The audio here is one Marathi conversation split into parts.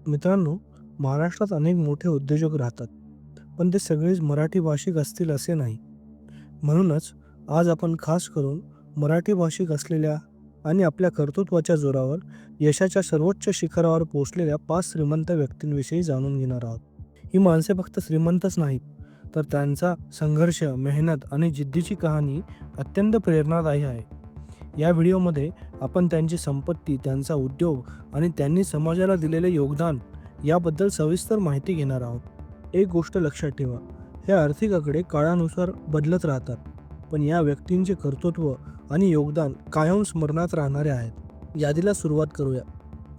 मित्रांनो, महाराष्ट्रात अनेक मोठे उद्योजक राहतात, पण ते सगळेच मराठी भाषिक असतील असे नाही. म्हणूनच आज आपण खास करून मराठी भाषिक असलेल्या आणि आपल्या कर्तृत्वाच्या जोरावर यशाच्या सर्वोच्च शिखरावर पोहोचलेल्या 5 श्रीमंत व्यक्तींविषयी जाणून घेणार आहोत. ही माणसे फक्त श्रीमंतच नाहीत, तर त्यांचा संघर्ष, मेहनत आणि जिद्दीची कहाणी अत्यंत प्रेरणादायी आहे. या व्हिडिओमध्ये आपण त्यांची संपत्ती, त्यांचा उद्योग आणि त्यांनी समाजाला दिलेले योगदान याबद्दल सविस्तर माहिती घेणार आहोत. एक गोष्ट लक्षात ठेवा, हे आर्थिक आकडे काळानुसार बदलत राहतात, पण या व्यक्तींचे कर्तृत्व आणि योगदान कायम स्मरणात राहणारे आहेत. यादीला सुरुवात करूया.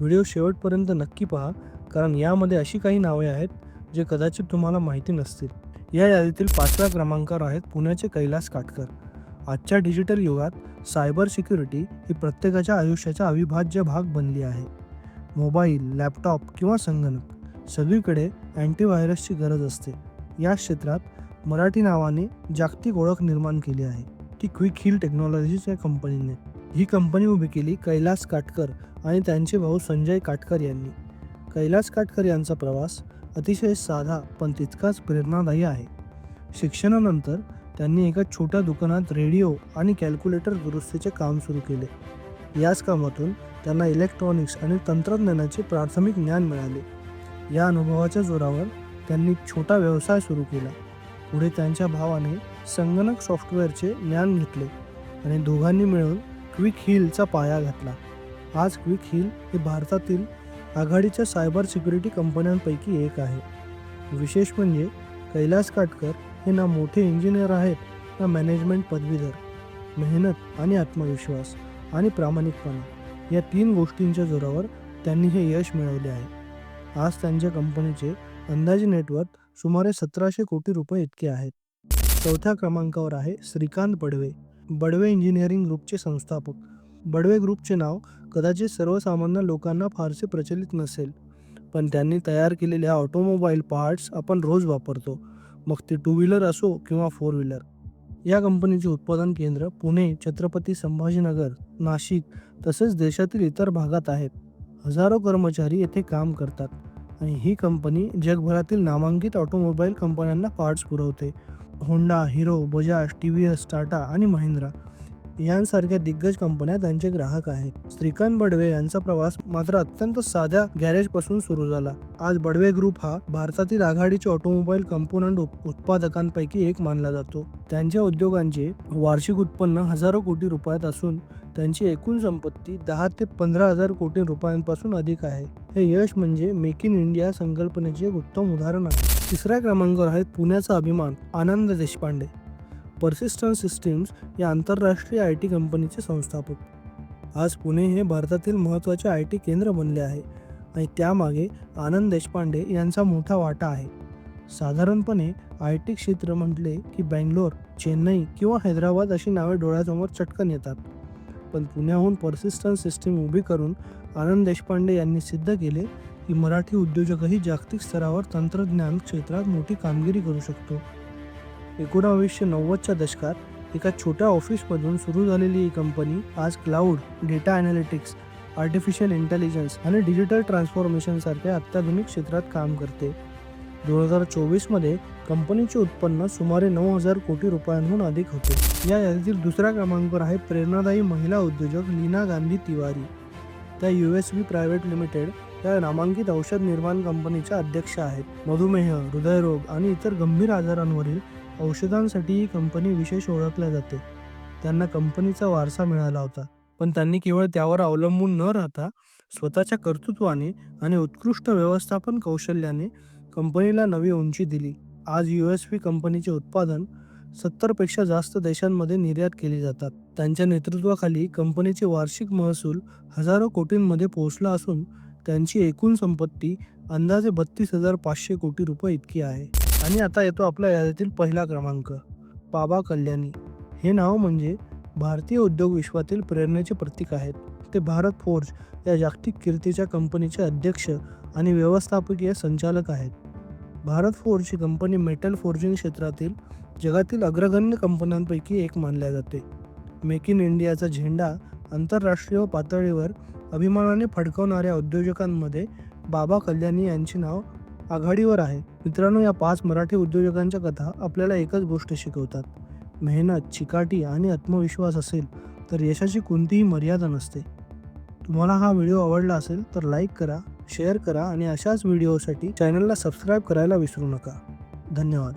व्हिडिओ शेवटपर्यंत नक्की पहा, कारण यामध्ये अशी काही नावे आहेत जे कदाचित तुम्हाला माहिती नसतील. या यादीतील 5व्या क्रमांकावर आहेत पुण्याचे कैलास काटकर. आजच्या डिजिटल युगात सायबर सिक्युरिटी ही प्रत्येकाच्या आयुष्याचा अविभाज्य भाग बनली आहे. मोबाईल, लॅपटॉप किंवा संगणक सगळीकडे अँटीव्हायरसची गरज असते. या क्षेत्रात मराठी नावाने जागतिक ओळख निर्माण केली आहे, ती क्विक हिल टेक्नॉलॉजीज या कंपनीने. ही कंपनी उभी केली कैलास काटकर आणि त्यांचे भाऊ संजय काटकर यांनी. कैलास काटकर यांचा प्रवास अतिशय साधा पण तितकाच प्रेरणादायी आहे. शिक्षणानंतर त्यांनी एका छोट्या दुकानात रेडिओ आणि कॅल्क्युलेटर दुरुस्तीचे काम सुरू केले. याच कामातून त्यांना इलेक्ट्रॉनिक्स आणि तंत्रज्ञानाचे प्राथमिक ज्ञान मिळाले. या अनुभवाच्या जोरावर त्यांनी छोटा व्यवसाय सुरू केला. पुढे त्यांच्या भावाने संगणक सॉफ्टवेअरचे ज्ञान घेतले आणि दोघांनी मिळून क्विक हिलचा पाया घातला. आज क्विक हिल हे भारतातील आघाडीच्या सायबर सिक्युरिटी कंपन्यांपैकी एक आहे. विशेष म्हणजे कैलास काटकर हे ना मोठे इंजिनियर आहेत, ना मॅनेजमेंट पदवीधर. मेहनत आणि आत्मविश्वास आणि प्रामाणिकपणा या 3 गोष्टींच्या जोरावर त्यांनी हे यश मिळवले आहे. आज त्यांच्या कंपनीचे अंदाजे नेटवर्थ सुमारे 1700 कोटी रुपये इतके आहेत. 4थ्या क्रमांकावर आहे श्रीकांत बडवे. बडवे इंजिनिअरिंग ग्रुपचे संस्थापक. बडवे ग्रुपचे नाव कदाचित सर्वसामान्य लोकांना फारसे प्रचलित नसेल, पण त्यांनी तयार केलेल्या ऑटोमोबाईल पार्ट्स आपण रोज वापरतो, मग ते 2 व्हीलर असो किंवा 4 व्हीलर. या कंपनीचे उत्पादन केंद्र पुणे, छत्रपती संभाजीनगर, नाशिक तसेच देशातील इतर भागात आहेत. हजारो कर्मचारी येथे काम करतात आणि ही कंपनी जगभरातील नामांकित ऑटोमोबाईल कंपन्यांना पार्ट्स पुरवते. Honda, hero, Bajaj, TVS, Tata आणि महिंद्रा यांसारख्या दिग्गज कंपन्या त्यांचे ग्राहक आहेत. श्रीकांत बडवे यांचा प्रवास मात्र अत्यंत साध्या गॅरेजपासून सुरू झाला. आज बडवे ग्रुप हा भारतातील आघाडीचे ऑटोमोबाईल कंपोनंट उत्पादकांपैकी एक मानला जातो. त्यांच्या उद्योगांचे वार्षिक उत्पन्न हजारो कोटी रुपयात असून त्यांची एकूण संपत्ती 10 ते 15,000 कोटी रुपयांपासून अधिक आहे. हे यश म्हणजे मेक इन इंडिया संकल्पनेचे एक उत्तम उदाहरण आहे. 3ऱ्या क्रमांकावर आहेत पुण्याचा अभिमान आनंद देशपांडे. पर्सिस्टन्स सिस्टीम्स या आंतरराष्ट्रीय IT कंपनीचे संस्थापक. आज पुणे हे भारतातील महत्त्वाचे IT केंद्र बनले आहे आणि त्यामागे आनंद देशपांडे यांचा मोठा वाटा आहे. साधारणपणे IT क्षेत्र म्हटले की बेंगलोर, चेन्नई किंवा हैदराबाद अशी नावे डोळ्यासमोर चटकन येतात, पण पुण्याहून पर्सिस्टन्स सिस्टीम उभी करून आनंद देशपांडे यांनी सिद्ध केले की मराठी उद्योजकही जागतिक स्तरावर तंत्रज्ञान क्षेत्रात मोठी कामगिरी करू शकतो. 1990च्या दशकात एका छोट्या ऑफिसमधून सुरू झालेली ही कंपनी आज cloud, data analytics, artificial intelligence आणि डिजिटल ट्रान्सफॉर्मेशनसारख्या अत्याधुनिक क्षेत्रात काम करते. 2024मध्ये कंपनीचे उत्पन्न सुमारे 9,000 कोटी रुपयांहून अधिक होते. या यादीतील 2ऱ्या क्रमांकावर आहे प्रेरणादायी महिला उद्योजक लीना गांधी तिवारी. त्या USV प्रायव्हेट लिमिटेड या नामांकित औषध निर्माण कंपनीच्या अध्यक्ष आहेत. मधुमेह, हृदयरोग आणि इतर गंभीर आजारांवरील औषधांसाठी ही कंपनी विशेष ओळखल्या जाते. त्यांना कंपनीचा वारसा मिळाला होता, पण त्यांनी केवळ त्यावर अवलंबून न राहता स्वतःच्या कर्तृत्वाने आणि उत्कृष्ट व्यवस्थापन कौशल्याने कंपनीला नवी उंची दिली. आज USV कंपनीचे उत्पादन 70 पेक्षा जास्त देशांमध्ये निर्यात केली जातात. त्यांच्या नेतृत्वाखाली कंपनीचे वार्षिक महसूल हजारो कोटींमध्ये पोहोचला असून त्यांची एकूण संपत्ती अंदाजे 32,500 कोटी रुपये इतकी आहे. आणि आता येतो आपल्या यादीतील पहिला क्रमांक, बाबा कल्याणी. हे नाव म्हणजे भारतीय उद्योग विश्वातील प्रेरणेचे प्रतीक आहेत. ते भारत फोर्ज या जागतिक कीर्तीच्या कंपनीचे अध्यक्ष आणि व्यवस्थापकीय संचालक आहेत. भारत फोर्ज ही कंपनी मेटल फोर्जिंग क्षेत्रातील जगातील अग्रगण्य कंपन्यांपैकी एक मानल्या जाते. मेक इन इंडियाचा झेंडा आंतरराष्ट्रीय पातळीवर अभिमानाने फडकवणाऱ्या उद्योजकांमध्ये बाबा कल्याणी यांचे नाव आघाडीवर आहे. मित्रांनो, या 5 मराठी उद्योजकांच्या कथा आपल्याला एकच गोष्ट शिकवतात. मेहनत, चिकाटी आणि आत्मविश्वास असेल तर यशाची कोणतीही मर्यादा नसते. तुम्हाला हा व्हिडिओ आवडला असेल तर लाईक करा, शेअर करा आणि अशाच व्हिडिओसाठी चॅनलला सबस्क्राईब करायला विसरू नका. धन्यवाद.